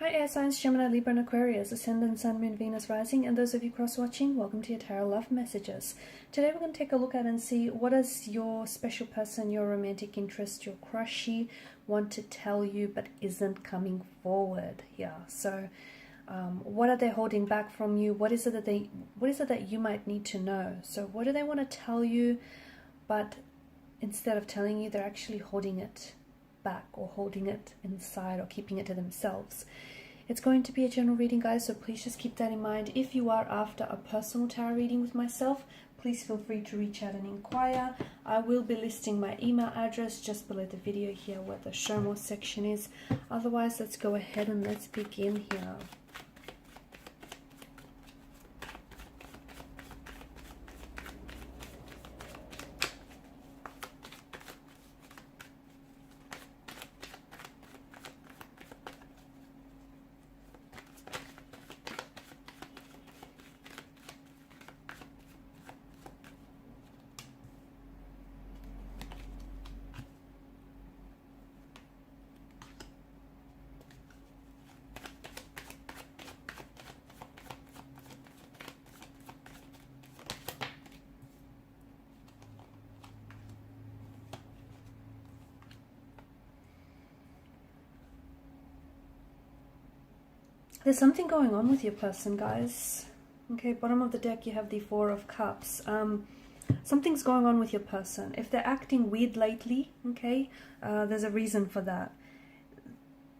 Hi air signs, Gemini, Libra and Aquarius, Ascendant, Sun, Moon, Venus, Rising, and those of you cross-watching, welcome to your Tarot Love Messages. Today we're going to take a look at and see what does your special person, your romantic interest, your crushy want to tell you but isn't coming forward here. So what are they holding back from you? What is it that you might need to know? So what do they want to tell you, but instead of telling you, they're actually holding it back or holding it inside or keeping it to themselves? It's going to be a general reading, guys, so please just keep that in mind. If you are after a personal tarot reading with myself, please feel free to reach out and inquire. I will be listing my email address just below the video here where the show more section is. Otherwise, let's go ahead and let's begin here. There's something going on with your person, guys. Okay, bottom of the deck you have the Four of Cups. Something's going on with your person. If they're acting weird lately, okay, there's a reason for that.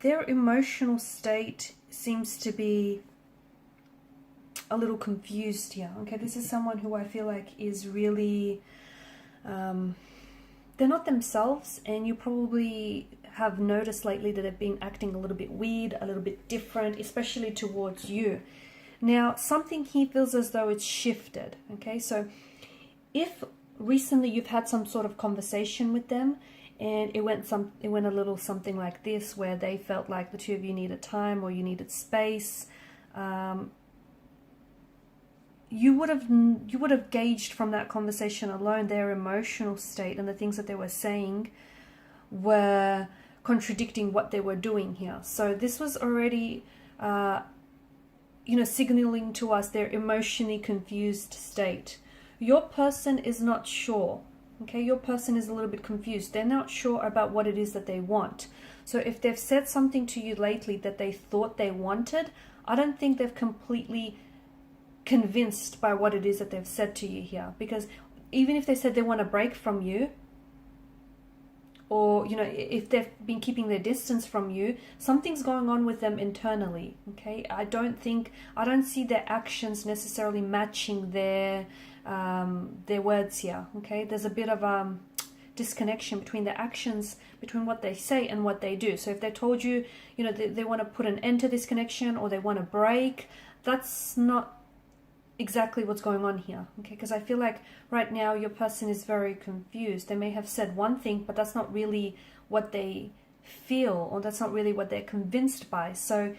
Their emotional state seems to be a little confused here. Okay, this is someone who I feel like is really, they're not themselves, and you probably have noticed lately that they've been acting a little bit weird, a little bit different, especially towards you. Now, something here feels as though it's shifted, okay? So if recently you've had some sort of conversation with them and it went a little something like this, where they felt like the two of you needed time or you needed space, you would have gauged from that conversation alone their emotional state, and the things that they were saying were contradicting what they were doing here. So this was already signaling to us their emotionally confused state. Your person is not sure, okay? Your person is a little bit confused. They're not sure about what it is that they want. So if they've said something to you lately that they thought they wanted, I don't think they've completely convinced by what it is that they've said to you here. Because even if they said they want a break from you, or if they've been keeping their distance from you, something's going on with them internally, okay? I don't see their actions necessarily matching their words here, okay? There's a bit of disconnection between their actions, between what they say and what they do. So if they told you, they want to put an end to this connection, or they want to break, that's not exactly what's going on here, okay? Because I feel like right now your person is very confused. They may have said one thing, but that's not really what they feel, or that's not really what they're convinced by. So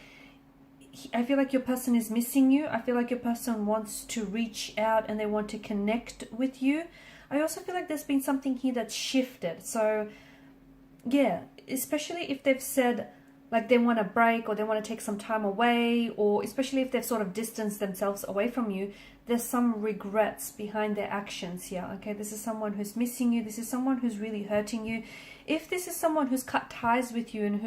I feel like your person is missing you. I feel like your person wants to reach out and they want to connect with you. I also feel like there's been something here that's shifted. So yeah, especially if they've said like they want a break, or they want to take some time away, or especially if they've sort of distanced themselves away from you, there's some regrets behind their actions here, okay? This is someone who's missing you. This is someone who's really hurting you. If this is someone who's cut ties with you, and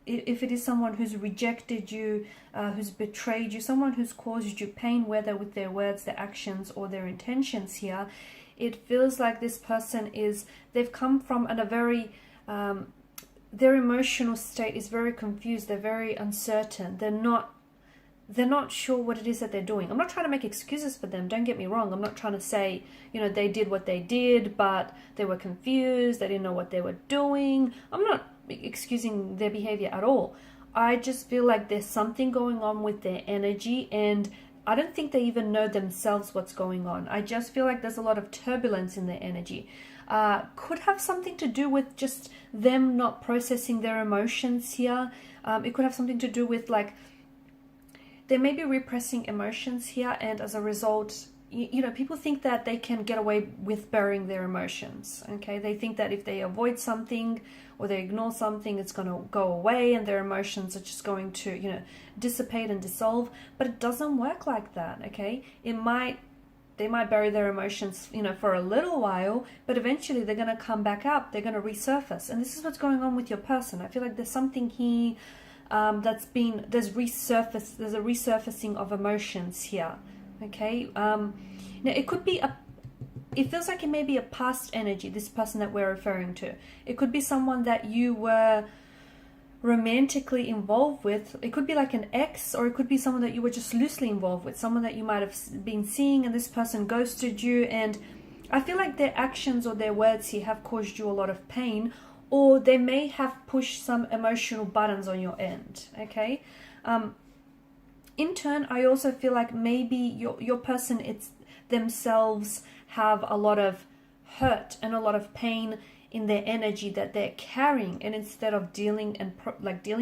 if it is someone who's rejected you, who's betrayed you, someone who's caused you pain, whether with their words, their actions, or their intentions here, it feels like this person they've come from a very, their emotional state is very confused. They're very uncertain. They're not sure what it is that they're doing. I'm not trying to make excuses for them. Don't get me wrong. I'm not trying to say, they did what they did, but they were confused. They didn't know what they were doing. I'm not excusing their behavior at all. I just feel like there's something going on with their energy, and I don't think they even know themselves what's going on. I just feel like there's a lot of turbulence in their energy. Could have something to do with just them not processing their emotions here. It could have something to do with, like, they may be repressing emotions here, and as a result, you know, people think that they can get away with burying their emotions, okay? They think that if they avoid something or they ignore something, it's going to go away and their emotions are just going to, you know, dissipate and dissolve. But it doesn't work like that, okay? They might bury their emotions, you know, for a little while, but eventually they're going to come back up. They're going to resurface. And this is what's going on with your person. I feel like there's something here there's a resurfacing of emotions here. Okay, now it could be it feels like it may be a past energy, this person that we're referring to. It could be someone that you were romantically involved with. It could be like an ex, or it could be someone that you were just loosely involved with, someone that you might have been seeing and this person ghosted you. And I feel like their actions or their words here have caused you a lot of pain, or they may have pushed some emotional buttons on your end, okay? In turn, I also feel like maybe your person themselves have a lot of hurt and a lot of pain in their energy that they're carrying, and instead of dealing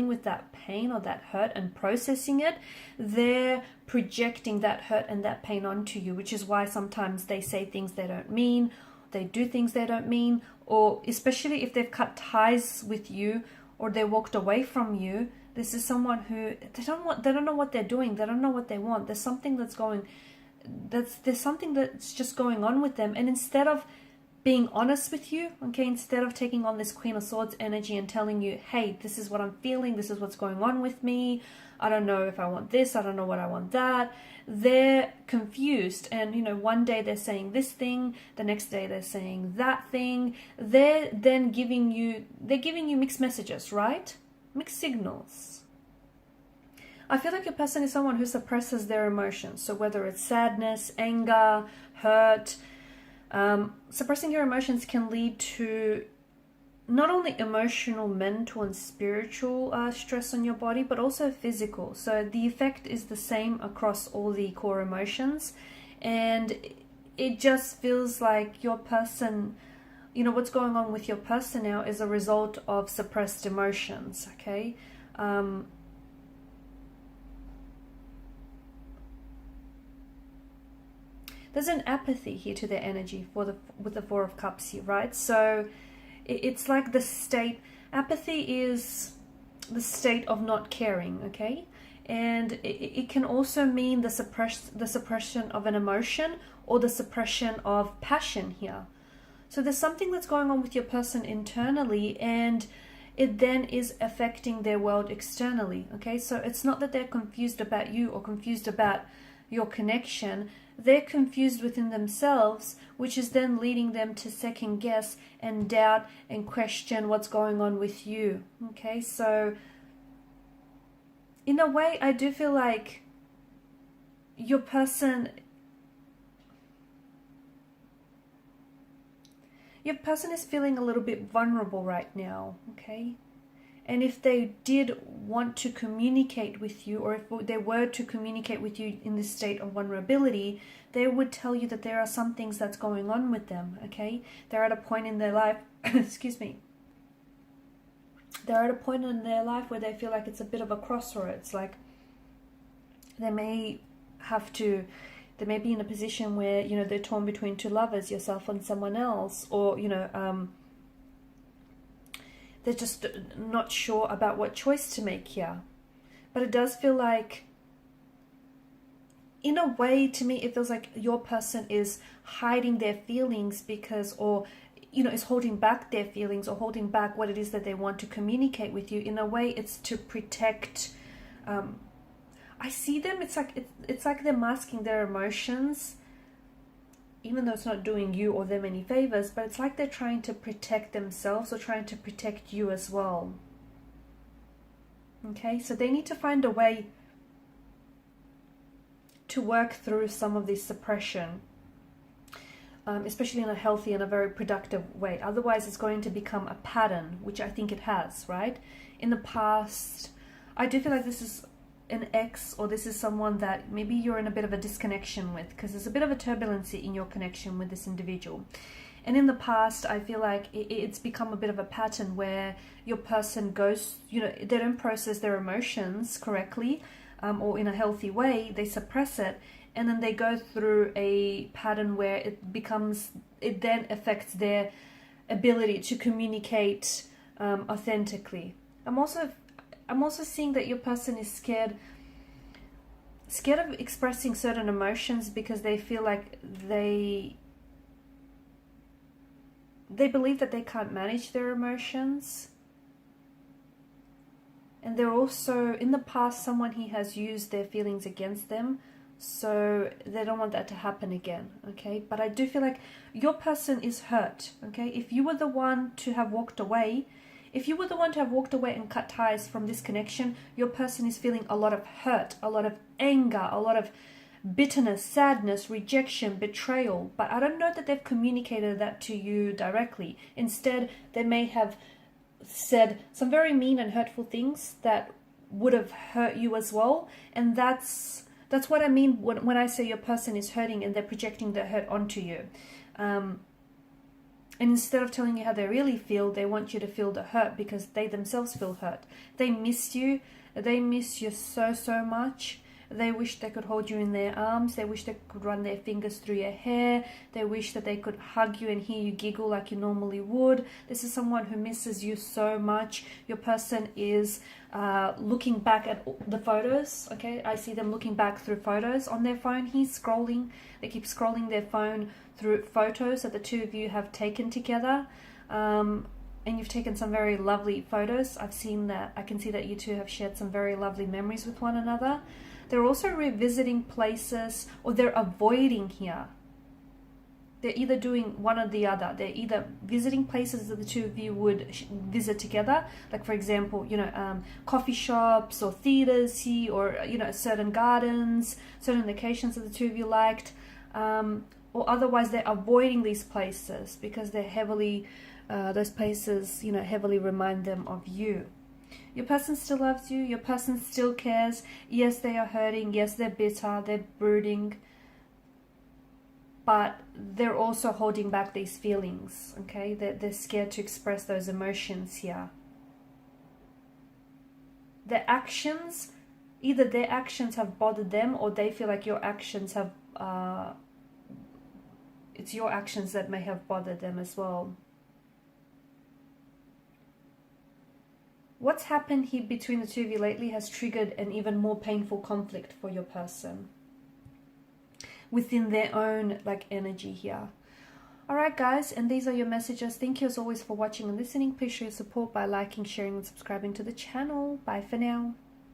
with that pain or that hurt and processing it, they're projecting that hurt and that pain onto you, which is why sometimes they say things they don't mean, they do things they don't mean, or especially if they've cut ties with you or they walked away from you. This is someone who they don't know what they're doing. They don't know what they want. There's something that's just going on with them. And instead of being honest with you, okay, instead of taking on this Queen of Swords energy and telling you, hey, this is what I'm feeling, this is what's going on with me, I don't know if I want this, I don't know what I want that, they're confused. And, you know, one day they're saying this thing, the next day they're saying that thing. They're then giving you mixed messages, right? Mixed signals. I feel like a person is someone who suppresses their emotions. So whether it's sadness, anger, hurt, suppressing your emotions can lead to not only emotional, mental and spiritual stress on your body, but also physical. So the effect is the same across all the core emotions. And it just feels like your person, you know, what's going on with your person now is a result of suppressed emotions, okay? There's an apathy here to their energy with the Four of Cups here, right? So it's like the state, apathy is the state of not caring, okay? And it can also mean the suppression of an emotion or the suppression of passion here. So there's something that's going on with your person internally, and it then is affecting their world externally, okay? So it's not that they're confused about you or confused about your connection. They're confused within themselves, which is then leading them to second guess and doubt and question what's going on with you, okay? So in a way, I do feel like your person is feeling a little bit vulnerable right now, okay? And if they did want to communicate with you, or if they were to communicate with you in this state of vulnerability, they would tell you that there are some things that's going on with them, okay? They're at a point in their life, excuse me, they're at a point in their life where they feel like it's a bit of a crossroads. Like they may be in a position where, you know, they're torn between two lovers, yourself and someone else, or, you know, they're just not sure about what choice to make here. But it does feel like, in a way, to me, it feels like your person is hiding their feelings because, or, you know, is holding back their feelings or holding back what it is that they want to communicate with you. In a way, it's to protect. I see them. It's like they're masking their emotions, even though it's not doing you or them any favors. But it's like they're trying to protect themselves or trying to protect you as well. Okay, so they need to find a way to work through some of this suppression. Especially in a healthy and a very productive way. Otherwise, it's going to become a pattern, which I think it has, right? In the past, I do feel like this is an ex, or this is someone that maybe you're in a bit of a disconnection with, because there's a bit of a turbulency in your connection with this individual. And in the past, I feel like it's become a bit of a pattern where your person goes, you know, they don't process their emotions correctly, or in a healthy way, they suppress it. and then they go through a pattern where it then affects their ability to communicate authentically. I'm also seeing that your person is scared of expressing certain emotions because they feel like they believe that they can't manage their emotions. And they're also, in the past, someone he has used their feelings against them, so they don't want that to happen again, okay? But I do feel like your person is hurt, okay? If you were the one to have walked away, and cut ties from this connection, your person is feeling a lot of hurt, a lot of anger, a lot of bitterness, sadness, rejection, betrayal. But I don't know that they've communicated that to you directly. Instead, they may have said some very mean and hurtful things that would have hurt you as well. And that's what I mean when I say your person is hurting and they're projecting their hurt onto you. And instead of telling you how they really feel, they want you to feel the hurt because they themselves feel hurt. They miss you. They miss you so, so much. They wish they could hold you in their arms. They wish they could run their fingers through your hair. They wish that they could hug you and hear you giggle like you normally would. This is someone who misses you so much. Your person is looking back at the photos. Okay, I see them looking back through photos on their phone. He's scrolling. They keep scrolling their phone through photos that the two of you have taken together. And you've taken some very lovely photos. I can see that you two have shared some very lovely memories with one another. They're also revisiting places, or they're avoiding here. They're either doing one or the other. They're either visiting places that the two of you would visit together, like for example, coffee shops or theaters, or certain gardens, certain locations that the two of you liked, or otherwise they're avoiding these places because they're heavily, those places, heavily remind them of you. Your person still loves you. Your person still cares. Yes, they are hurting. Yes, they're bitter. They're brooding. But they're also holding back these feelings, okay? They're scared to express those emotions here. Their actions, either their actions have bothered them or they feel like your actions have... it's your actions that may have bothered them as well. What's happened here between the two of you lately has triggered an even more painful conflict for your person within their own energy here. Alright guys, and these are your messages. Thank you as always for watching and listening. Please show your support by liking, sharing and subscribing to the channel. Bye for now.